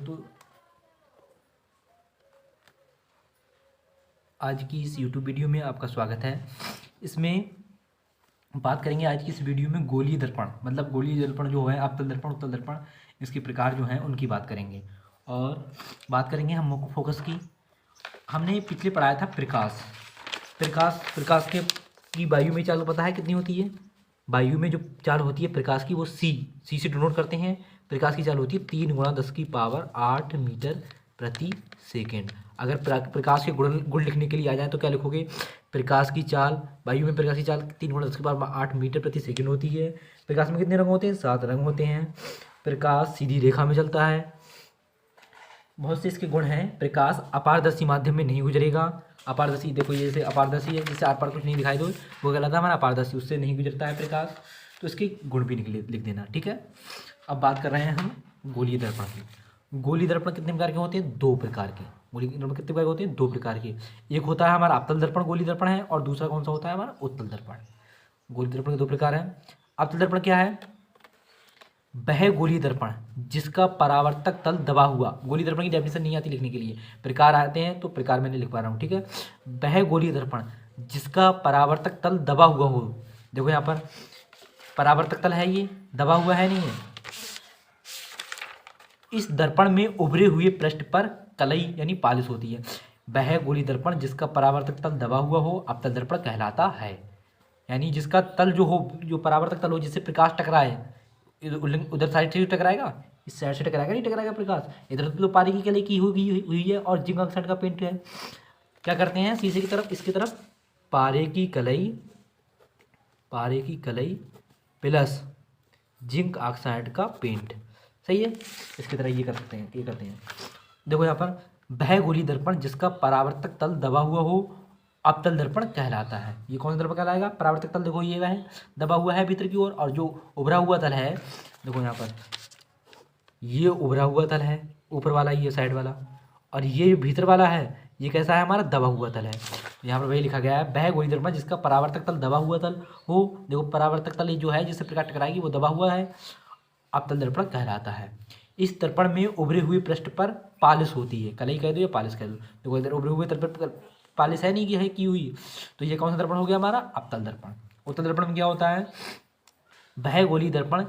दोस्तों, आज की इस YouTube वीडियो में आपका स्वागत है। इसमें बात करेंगे आज की इस वीडियो में गोलीय दर्पण, मतलब गोलीय दर्पण जो है अवतल दर्पण उत्तल दर्पण, इसके प्रकार जो हैं उनकी बात करेंगे। और बात करेंगे हम मुख्य फोकस की। हमने पिछले पढ़ाया था प्रकाश। प्रकाश के की वायु में चाल पता है कितनी होती है? वायु में जो चाल होती है प्रकाश की वो सी से डिनोट करते हैं। प्रकाश की चाल होती है 3 × 10⁸ मीटर प्रति सेकेंड। अगर प्रकाश के गुण लिखने के लिए आ जाए तो क्या लिखोगे? प्रकाश की चाल, वायु में प्रकाश की चाल 3 × 10⁸ मीटर प्रति सेकेंड होती है। प्रकाश में कितने रंग होते हैं? 7 रंग होते हैं। प्रकाश सीधी रेखा में चलता है। बहुत से इसके गुण हैं। प्रकाश अपारदर्शी माध्यम में नहीं गुजरेगा। अपारदर्शी देखो, ये जैसे अपारदर्शी है, जिससे आर पार कुछ नहीं दिखाई दो, वो कहलाता है हमारा अपारदर्शी, उससे नहीं गुजरता है प्रकाश। तो इसके गुण भी लिख देना, ठीक है। अब बात कर रहे हैं हम गोलीय दर्पण की। गोलीय दर्पण कितने प्रकार के होते हैं? 2 प्रकार के। गोलीय दर्पण कितने प्रकार के होते हैं? 2 प्रकार के। एक होता है हमारा अवतल दर्पण गोलीय दर्पण है, और दूसरा कौन सा होता है? हमारा उत्तल दर्पण। गोलीय दर्पण के 2 प्रकार हैं। अवतल दर्पण क्या है? वह गोलीय दर्पण जिसका परावर्तक तल दबा हुआ, गोलीय दर्पण की डेफिनेशन नहीं आती लिखने के लिए, प्रकार आते हैं तो प्रकार मैंने लिख पा रहा हूँ, ठीक है। वह गोलीय दर्पण जिसका परावर्तक तल दबा हुआ हो। देखो यहाँ पर परावर्तक तल है, ये दबा हुआ है, नहीं है। इस दर्पण में उभरे हुए पृष्ठ पर कलई यानी पालिश होती है। वह गोलीय दर्पण जिसका परावर्तक तल दबा हुआ हो अवतल दर्पण कहलाता है। यानी जिसका तल जो हो, जो परावर्तक तल हो, जिससे प्रकाश टकराए, उधर साइड से टकराएगा, इस साइड से टकराएगा, नहीं टकराएगा प्रकाश। इधर तो पारी की कलई की हुई है और जिंक ऑक्साइड का पेंट है। क्या करते हैं? शीशे की तरफ, इसकी तरफ पारे की कलई प्लस जिंक ऑक्साइड का पेंट, सही है। इसकी तरह ये कर सकते हैं, ये करते हैं। देखो यहाँ पर वह गोलीय दर्पण जिसका परावर्तक तल दबा हुआ हो अवतल दर्पण कहलाता है। ये कौन सा दर्पण कहलाएगा? परावर्तक तल देखो ये वह दबा हुआ है भीतर की ओर, और जो उभरा हुआ तल है, देखो यहाँ पर ये उभरा हुआ तल है ऊपर वाला, ये साइड वाला, और ये भीतर वाला है, ये कैसा है? हमारा दबा हुआ तल है। यहाँ पर वही लिखा गया है, वह गोलीय दर्पण जिसका परावर्तक तल दबा हुआ तल हो। देखो परावर्तक तल जो है जिससे प्रकाश टकराएगी वो दबा हुआ है, अवतल दर्पण कहलाता है। इस दर्पण में उभरे हुए पृष्ठ पर पालिश होती है। कलई कह दो या पालिश कह दो। देखो इधर उभरे हुए तल पर पालिश है नहीं की है की हुई, तो ये कौन सा दर्पण हो गया? हमारा अवतल दर्पण। उत्तल दर्पण में क्या होता है? वह गोलीय दर्पण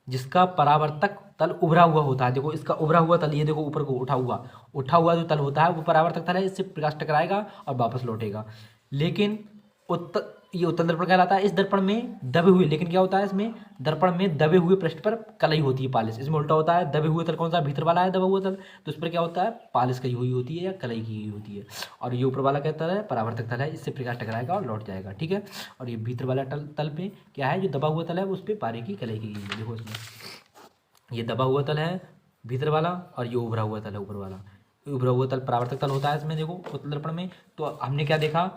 जिसका परावर्तक तल उभरा हुआ होता है। देखो इसका उभरा हुआ तल, ये देखो ऊपर को उठा हुआ जो तल होता है वो परावर्तक तल है, इससे प्रकाश टकराएगा और वापस लौटेगा। लेकिन ये उत्तल दर्पण कहलाता है। इस दर्पण में दबे हुए, लेकिन क्या होता है इसमें? दर्पण में दबे हुए पृष्ठ पर कलई होती है, पालिश। इसमें उल्टा होता है, दबे हुए तल कौन सा? भीतर वाला है दबा हुआ तल, तो इस पर क्या होता है? पालिश की हुई होती है या कलई की हुई होती है। और ये ऊपर वाला क्या तल है? परावर्तक तल है, इससे प्रकाश टकराएगा और लौट जाएगा, ठीक है। और ये भीतर वाला तल पे क्या है? जो दबा हुआ तल है उस पर पारे की कलई की गई है। देखो इसमें ये दबा हुआ तल है भीतर वाला, और ये उभरा हुआ तल है ऊपर वाला। उभरा हुआ तल परावर्तक तल होता है इसमें, देखो उत्तल दर्पण में। तो हमने क्या देखा?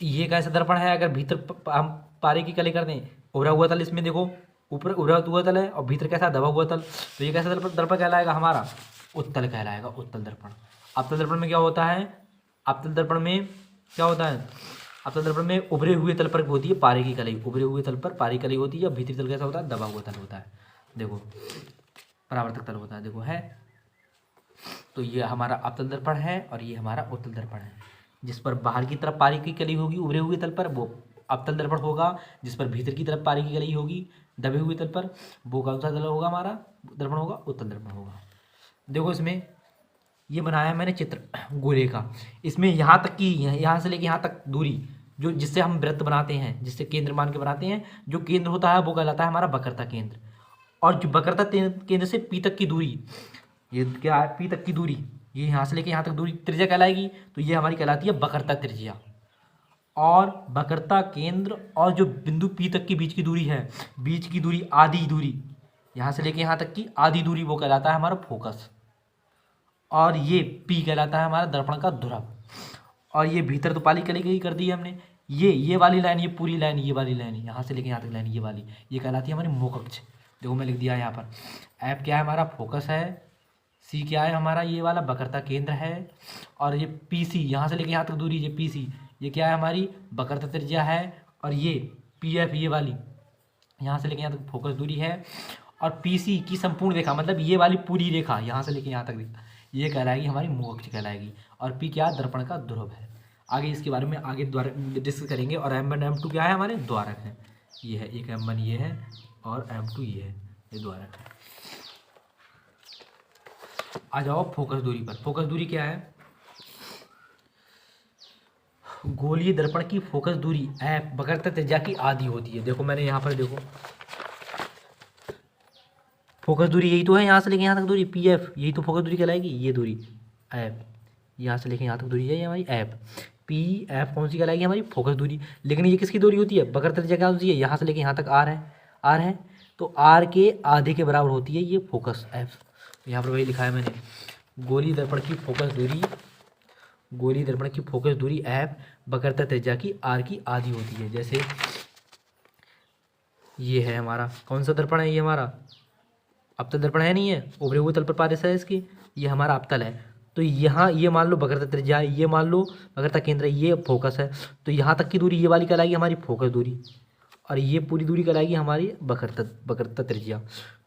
ये कैसा दर्पण है? अगर भीतर हम पारे की कलई कर दें, उभरा हुआ तल इसमें देखो, ऊपर उभरा हुआ तल है और भीतर कैसा? दबा हुआ तल, तो ये कैसा दर्पण कहलाएगा? हमारा उत्तल कहलाएगा, उत्तल दर्पण। अवतल दर्पण में क्या होता है? अवतल दर्पण में क्या होता है? अवतल दर्पण में उभरे हुए तल पर होती है पारे की कलई, उभरे हुए तल पर पारे की कलई होती है, और भीतरी तल कैसा होता है? दबा हुआ तल होता है। देखो परावर्तक तल होता है, देखो है। तो ये हमारा अवतल दर्पण है और ये हमारा उत्तल दर्पण है। जिस पर बाहर की तरफ पारी की कली होगी उभरे हुए तल पर, वो अवतल दर्पण होगा। जिस पर भीतर की तरफ पारी की कली होगी दबे हुए तल पर, वो कौन सा तल होगा? हमारा दर्पण होगा, उत्तल दर्पण होगा। देखो इसमें ये बनाया मैंने चित्र गोले का। इसमें यहाँ तक की, यहाँ से लेके यहाँ तक दूरी, जो जिससे हम वृत्त बनाते हैं, जिससे केंद्र मान के बनाते हैं, जो केंद्र होता है वो कहलाता है हमारा वक्रता केंद्र। और जो वक्रता केंद्र से पी तक की दूरी, ये क्या है? पी तक की दूरी, ये यहाँ से लेके यहाँ तक दूरी त्रिज्या कहलाएगी। तो ये हमारी कहलाती है वक्रता त्रिज्या। और वक्रता केंद्र और जो बिंदु पी तक की बीच की दूरी है, बीच की दूरी आधी दूरी, यहाँ से लेके यहाँ तक की आधी दूरी, वो कहलाता है हमारा फोकस। और ये पी कहलाता है हमारा दर्पण का ध्रुव। और ये भीतर तो पाली कली गई कर दी है हमने। ये वाली लाइन, ये पूरी लाइन, ये वाली लाइन, यहाँ से लेके यहाँ तक लाइन, ये वाली, ये कहलाती है हमारी मुख अक्ष। देखो मैं लिख दिया यहाँ पर। एफ क्या है? हमारा फोकस है। सी क्या है? हमारा ये वाला वक्रता केंद्र है। और ये पी सी, यहाँ से लेके यहाँ तक दूरी, ये पी सी, ये क्या है? हमारी वक्रता त्रिज्या है। और ये पी एफ, ये वाली, यहाँ से लेके यहाँ तक फोकस दूरी है। और पीसी की संपूर्ण रेखा, मतलब ये वाली पूरी रेखा यहाँ से लेके यहाँ तक रेखा, ये कहलाएगी हमारी मुख अक्ष कहलाएगी। और पी क्या, दर्पण का ध्रुव है। आगे इसके बारे में आगे डिस्कस करेंगे। और M1 M2 क्या है, हमारे द्वारक है। ये है एक M1 ये है और M2 ये है, ये द्वारक है। आ जाओ फोकस दूरी पर। फोकस दूरी क्या है, गोलीय दर्पण की फोकस दूरी f वक्रता त्रिज्या की आधी होती है। देखो मैंने यहाँ पर देखो फोकस दूरी यही तो है, यहाँ से लेके यहाँ तक दूरी PF, यही तो फोकस दूरी कहलाएगी। ये दूरी f, यहाँ से लेके यहाँ तक दूरी है ये हमारी f। PF कौन सी कहलाएगी, हमारी फोकस दूरी। लेकिन ये किसकी दूरी होती है, वक्रता त्रिज्या क्या होती है, यहाँ से लेके यहाँ तक r है, r है, तो r के आधे के बराबर होती है ये फोकस f। यहाँ पर वही लिखा है मैंने, गोलीय दर्पण की फोकस दूरी, गोलीय दर्पण की फोकस दूरी f वक्रता त्रिज्या की r की आधी होती है। जैसे ये है हमारा कौन सा दर्पण है, ये हमारा अवतल दर्पण है, नहीं है, उभरे हुए तल पर पारदर्शिता है इसकी, ये हमारा अवतल है। तो यहाँ ये मान लो वक्रता त्रिज्या है, ये मान लो वक्रता केंद्र है, ये फोकस है। तो यहाँ तक की दूरी ये वाली कहलाएगी हमारी फोकस दूरी, और ये पूरी दूरी कहलाएगी हमारी वक्रता त्रिज्या।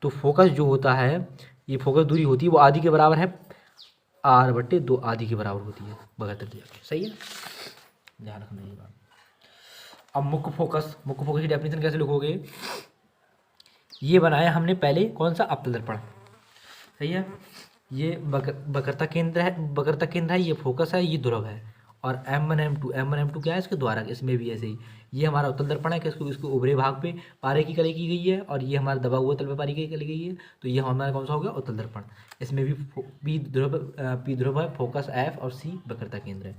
तो फोकस जो होता है, ये फोकस दूरी होती है, वो आधी के बराबर है r/2 आधी के बराबर होती है वक्रता त्रिज्या। सही है, ध्यान रखना ये बात। अब मुख्य फोकस, मुख्य फोकस की डेफिनेशन कैसे लिखोगे, ये बनाया हमने पहले कौन सा, अवतल दर्पण। सही है, ये वक्रता केंद्र है, वक्रता केंद्र है, ये फोकस है, ये ध्रुव है। और M1 M2 क्या है, इसके द्वारक। इसमें भी ऐसे ही, ये हमारा अवतल दर्पण है कि इसको उभरे भाग पे पारे की कलाई की गई है, और ये हमारा दबा हुआ तल पे पारे की कलाई गई है। तो ये हमारा कौन सा हो गया, अवतल दर्पण। इसमें भी P ध्रुव है, फोकस F और C वक्रता केंद्र है।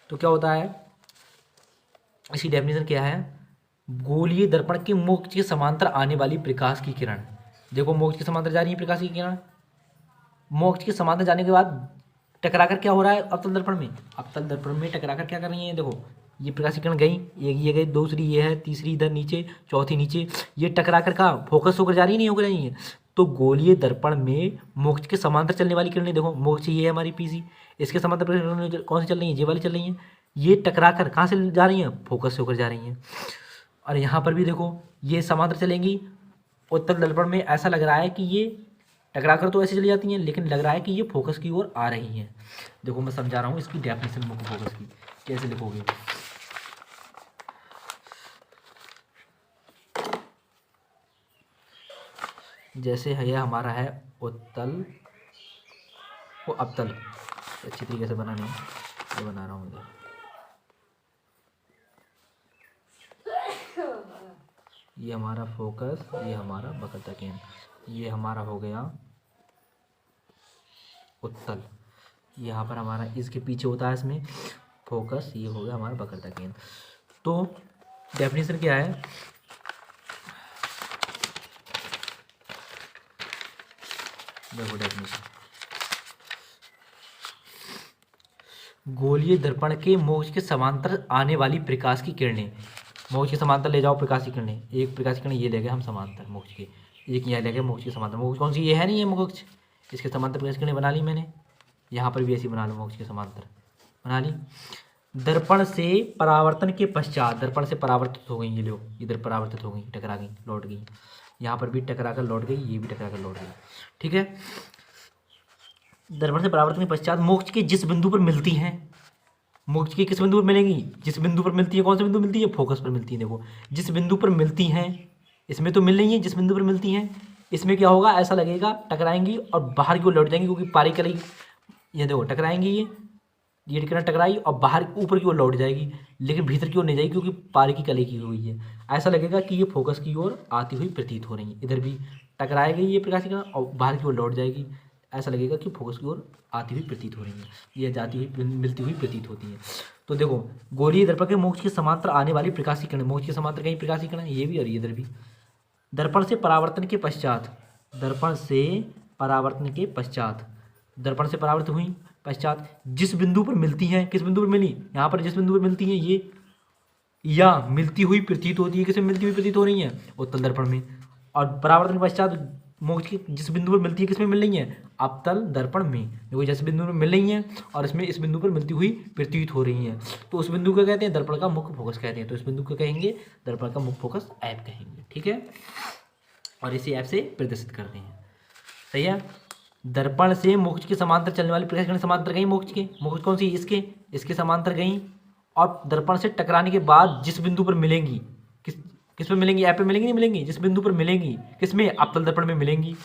तो क्या होता है, इसकी डेफिनेशन क्या है, गोलीय दर्पण के मोक्ष के समांतर आने वाली प्रकाश की किरण। देखो मोक्ष के समांतर जा रही है प्रकाश की किरण, मोक्ष के समांतर जाने के बाद टकराकर क्या हो रहा है, अवतल दर्पण में, अवतल दर्पण में टकराकर क्या कर रही है, देखो ये प्रकाश की किरण गई, ये गई, दूसरी ये है, तीसरी इधर नीचे, चौथी नीचे, ये टकराकर कहाँ फोकस होकर जा रही है, नहीं होकर रही है। तो गोलीय दर्पण में मोक्ष के समांतर चलने वाली किरणें, देखो मोक्ष ये है हमारी PC, इसके समांतर कौन सी चल रही है, ये वाली चल रही है। ये टकराकर कहाँ से जा रही हैं, फोकस से होकर जा रही हैं। और यहाँ पर भी देखो ये समांतर चलेंगी, उत्तल दर्पण में ऐसा लग रहा है कि ये टकराकर तो ऐसे चली जाती हैं, लेकिन लग रहा है कि ये फोकस की ओर आ रही हैं। देखो मैं समझा रहा हूँ इसकी डेफिनेशन मुख्य फोकस की कैसे लिखोगे। जैसे है यह हमारा है उत्तल वो अवतल, अच्छी तरीके से बनाने ये बना रहा हूँ। ये हमारा फोकस, ये हमारा वक्रता केंद्र, ये हमारा हो गया उत्तल। यहाँ पर हमारा इसके पीछे होता है इसमें फोकस, ये हो गया हमारा वक्रता केंद्र। तो डेफिनेशन क्या है, देखो डेफिनेशन, गोलीय दर्पण के मोक्ष के समांतर आने वाली प्रकाश की किरणें, मोक्ष के समांतर ले जाओ प्रकाश की किरणें, एक प्रकाश की किरण ये ले गए हम समांतर मोक्ष के, एक यहाँ ले गए मोक्ष के समांतर। मोक्ष कौन सी, ये है नहीं, ये मोक्ष, इसके समांतर प्रकाश की किरणें बना ली मैंने। यहाँ पर भी ऐसी बना लो, मोक्ष के समांतर बना ली। दर्पण से परावर्तन के पश्चात, दर्पण से परावर्तित हो गई ये लोग, इधर परावर्तित हो गई, टकरा गई, लौट गई, यहाँ पर भी टकरा कर लौट गई, ये भी टकरा कर लौट गई। ठीक है, दर्पण से परावर्तन के पश्चात मोक्ष के जिस बिंदु पर मिलती हैं, मोक्ष की किस बिंदु पर मिलेंगी, जिस बिंदु पर मिलती है, कौन से बिंदु मिलती है, फोकस पर मिलती है। देखो जिस बिंदु पर मिलती हैं, इसमें तो मिल रही है, जिस बिंदु पर मिलती हैं, इसमें क्या होगा, ऐसा लगेगा टकराएंगी और बाहर की ओर लौट जाएंगी, क्योंकि पारी कलाई, ये देखो टकराएंगी, ये किरण टकराई और बाहर ऊपर की ओर लौट जाएगी, लेकिन भीतर की ओर नहीं जाएगी, क्योंकि पारी की कलाई की हुई है। ऐसा लगेगा कि ये फोकस की ओर आती हुई प्रतीत हो रही है। इधर भी टकराएगी ये प्रकाश की किरण और बाहर की ओर लौट जाएगी, ऐसा लगेगा कि फोकस की ओर आती हुई प्रतीत हो रही है, ये जाती हुई मिलती हुई प्रतीत होती है। तो देखो गोलीय दर्पण के मोक्ष के समांतर आने वाली प्रकाश की किरण, मोक्ष के समांतर कहीं प्रकाश की किरण, ये भी और इधर भी। दर्पण से परावर्तन के पश्चात, दर्पण से परावर्तन के पश्चात, दर्पण से परावर्तित हुई पश्चात जिस बिंदु पर मिलती हैं, किस बिंदु पर मिली, यहाँ पर जिस बिंदु पर मिलती हैं ये, या मिलती हुई प्रतीत होती है, किसमें मिलती हुई प्रतीत हो रही है, उत्तल दर्पण में। और परावर्तन के पश्चात मोक्ष की जिस बिंदु पर मिलती है, किसमें मिल रही है, अवतल दर्पण में। देखो जैसे बिंदु पर मिल रही हैं और इसमें इस बिंदु पर मिलती हुई प्रतीत हो रही हैं, तो उस बिंदु को कहते हैं दर्पण का मुख्य फोकस कहते हैं। तो इस बिंदु को कहेंगे दर्पण का मुख्य फोकस F कहेंगे। ठीक है, और इसे एफ से प्रदर्शित करते हैं। सही है। दर्पण से मोक्ष के समांतर चलने वाली प्रकाश किरण समांतर गई मोक्ष के, मोक्ष कौन सी, इसके समांतर गई, और दर्पण से टकराने के बाद जिस बिंदु पर मिलेंगी, किस पे मिलेंगी, ऐप पे मिलेंगी, नहीं मिलेंगी, जिस बिंदु पर मिलेंगी किसमें, अवतल दर्पण में मिलेंगी।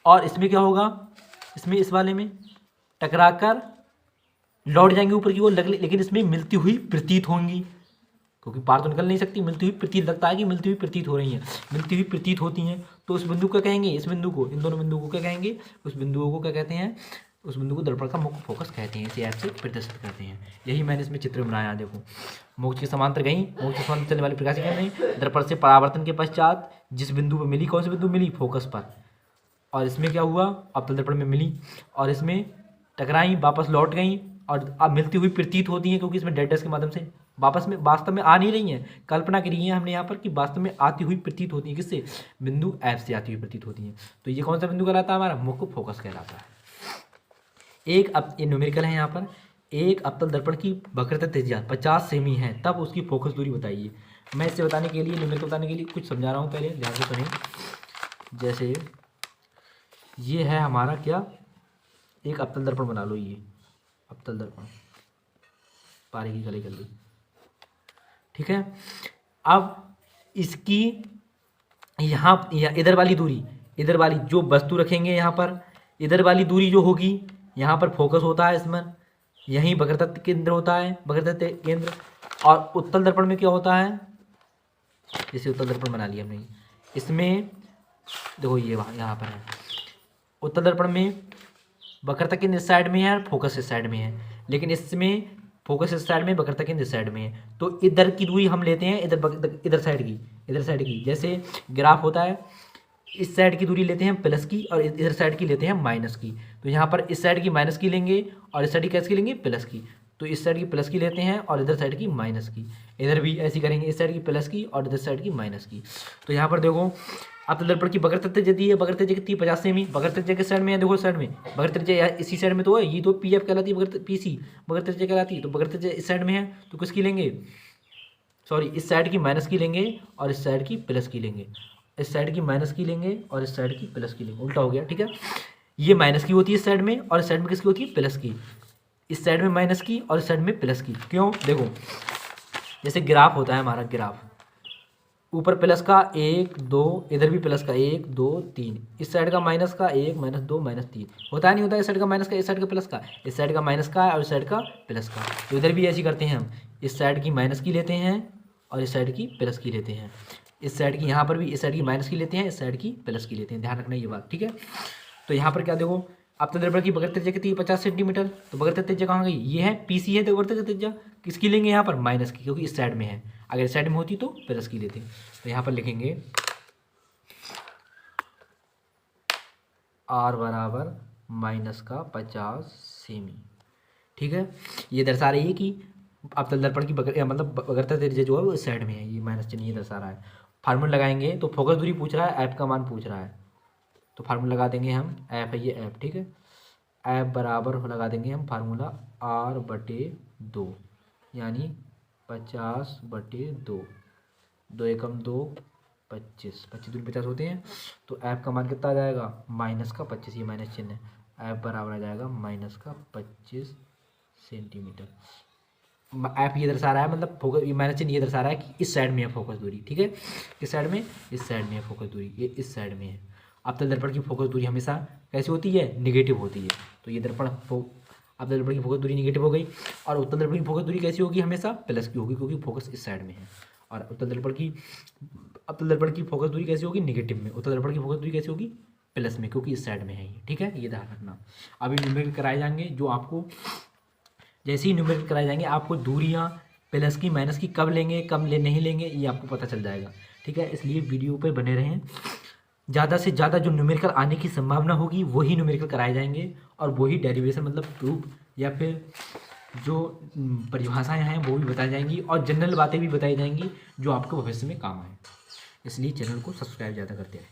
और इसमें क्या होगा, इसमें इस वाले में टकराकर लौट जाएंगे ऊपर की ओर, लेकिन इसमें मिलती हुई प्रतीत होंगी, क्योंकि पार तो निकल नहीं सकती, मिलती हुई प्रतीत, लगता है कि मिलती हुई प्रतीत हो रही हैं, मिलती हुई प्रतीत होती हैं। तो उस बिंदु को क्या कहेंगे, इस बिंदु को, इन दोनों बिंदुओं को क्या कहेंगे, उस बिंदुओं को क्या कहते हैं, उस बिंदु को दर्पण का मुख्य फोकस कहते हैं, इसे ऐप से प्रदर्शित करते हैं। यही मैंने इसमें चित्र बनाया, देखो मोक्ष के समांतर गई, मोक्ष के समांतर चलने वाली प्रकाश किरणें दर्पण से परावर्तन के पश्चात जिस बिंदु पर मिली, कौन से बिंदु मिली, फोकस पर, और इसमें क्या हुआ, अवतल दर्पण में मिली, और इसमें टकराई, वापस लौट गई, और अब मिलती हुई प्रतीत होती हैं, क्योंकि इसमें डेड डैश के माध्यम से वापस में वास्तव में आ नहीं रही हैं, कल्पना करी है हमने यहाँ पर कि वास्तव में आती हुई प्रतीत होती है, किससे, बिंदु एफ से आती हुई प्रतीत होती हैं। तो ये कौन सा बिंदु कहलाता है, हमारा मुख्य फोकस कहलाता है। ये न्यूमेरिकल है यहाँ पर, एक अवतल दर्पण की वक्रता त्रिज्या 50 सेमी है, तब उसकी फोकस दूरी बताइए। मैं इसे बताने के लिए, न्यूमेरिकल बताने के लिए कुछ समझा रहा हूँ, पहले ध्यान से सुनिए। जैसे ये है हमारा क्या, एक अवतल दर्पण बना लो, ये अवतल दर्पण पारे की गली कर ली, ठीक है। अब इसकी यहाँ इधर वाली दूरी, इधर वाली जो वस्तु रखेंगे यहाँ पर, इधर वाली दूरी जो होगी, यहाँ पर फोकस होता है इसमें, यहीं वक्रता केंद्र होता है, वक्रता केंद्र। और उत्तल दर्पण में क्या होता है, जैसे उत्तल दर्पण बना लिया हमने, इसमें देखो ये वहाँ यहाँ पर है, उत्तल दर्पण में वक्रता केंद्र इस साइड में है, फोकस इस साइड में है, लेकिन इसमें फोकस इस साइड में, वक्रता केंद्र इस साइड में है। तो इधर की दूरी हम लेते हैं, इधर साइड की, जैसे ग्राफ होता है, इस साइड की दूरी लेते हैं प्लस की, और इधर साइड की लेते हैं माइनस की। तो यहाँ पर इस साइड की माइनस की लेंगे, और इस साइड की कैसे की लेंगे, प्लस की। तो इस साइड की प्लस की लेते हैं, और इधर साइड की माइनस की। इधर भी ऐसी करेंगे, इस साइड की प्लस की और इधर साइड की माइनस की। तो यहाँ पर देखो, अवतल दर्पण की वक्रता त्रिज्या दी है, वक्रता त्रिज्या कितनी, 50 सेमी। वक्रता त्रिज्या किस साइड में है, देखो साइड में, वक्रता त्रिज्या इसी साइड में तो है, ये तो पी एफ कहलाती है, वक्रता पीसी वक्रता त्रिज्या कहलाती है। तो वक्रता त्रिज्या इस साइड में है, तो किसकी लेंगे, सॉरी इस साइड की माइनस की लेंगे, और इस साइड की प्लस की लेंगे, इस साइड की माइनस की लेंगे, और इस साइड की प्लस की लेंगे, उल्टा हो गया, ठीक है। ये माइनस की होती है इस साइड में, और इस साइड में किसकी होती है, प्लस की। इस साइड में माइनस की और इस साइड में प्लस की, क्यों, देखो जैसे ग्राफ होता है हमारा, ग्राफ ऊपर प्लस का 1 2, इधर भी प्लस का 1 2 3, इस साइड का माइनस का 1 -2 -3 होता है, नहीं होता, इस साइड का माइनस का, इस साइड का प्लस का, इस साइड का माइनस का और इस साइड का प्लस का। तो इधर भी ऐसे करते हैं हम, इस साइड की माइनस की लेते हैं और इस साइड की प्लस की लेते हैं, इस साइड की यहाँ पर भी इस साइड की माइनस की लेते हैं, इस साइड की प्लस की लेते हैं, ध्यान रखना ये बात, ठीक है। तो यहाँ पर क्या देखो, अवतल दर्पण की वक्रता त्रिज्या कितनी, 50 सेंटीमीटर। तो वक्रता त्रिज्या कहाँ गई, ये है पीसी है, तो वक्रता त्रिज्या किसकी लेंगे यहाँ पर, माइनस की, क्योंकि इस साइड में है, अगर इस साइड में होती तो प्लस की लेते। तो यहाँ पर लिखेंगे r बराबर -50 सेमी, ठीक है। ये दर्शा रही है कि अवतल दर्पण की मतलब वक्रता त्रिज्या जो है वो इस साइड में है, ये माइनस चिन्ह ये दर्शा रहा है। फार्मूला लगाएंगे, तो फोकस दूरी पूछ रहा है, ऐप का मान पूछ रहा है, तो फार्मूला लगा देंगे हम, ऐप है ये ऐप, ठीक है। ऐप बराबर लगा देंगे हम फार्मूला r/2, यानी 50/2, 2 एकम 2 25, 25 दूनी 50 होते हैं। तो ऐप का मान कितना आ जाएगा, -25, ये माइनस चिन्ह है, ऐप बराबर आ जाएगा -25 सेंटीमीटर। ऐप ये दर्शा रहा है, मतलब फोकस, ये माइनस चिन्ह ये दर्शा रहा है कि इस साइड में है फोकस दूरी, ठीक है। किस साइड में, इस साइड में है फोकस दूरी, ये इस साइड में है। अवतल दर्पण की फोकस दूरी हमेशा कैसी होती है, निगेटिव होती है। तो ये अवतल दर्पण की फोकस दूरी निगेटिव हो गई, और उत्तल दर्पण की फोकस दूरी कैसी होगी, हमेशा प्लस की होगी, क्योंकि फोकस इस साइड में है। और अवतल दर्पण की फोकस दूरी कैसी होगी, निगेटिव में। उत्तल दर्पण की फोकस दूरी कैसी होगी, प्लस में, क्योंकि इस साइड में है ये, ठीक है, ये ध्यान रखना। अभी न्यूमेरिकल कराए जाएंगे, जो आपको जैसे ही न्यूमेरिकल कराए जाएंगे, आपको दूरियाँ प्लस की माइनस की कब लेंगे, कब नहीं लेंगे, ये आपको पता चल जाएगा, ठीक है। इसलिए वीडियो पर बने रहें। ज़्यादा से ज़्यादा जो न्यूमेरिकल आने की संभावना होगी वही न्यूमेरिकल कराए जाएंगे, और वही डेरिवेशन मतलब प्रूफ या फिर जो परिभाषाएं हैं वो भी बताई जाएंगी, और जनरल बातें भी बताई जाएंगी जो आपको भविष्य में काम आए। इसलिए चैनल को सब्सक्राइब ज़्यादा करते रहें।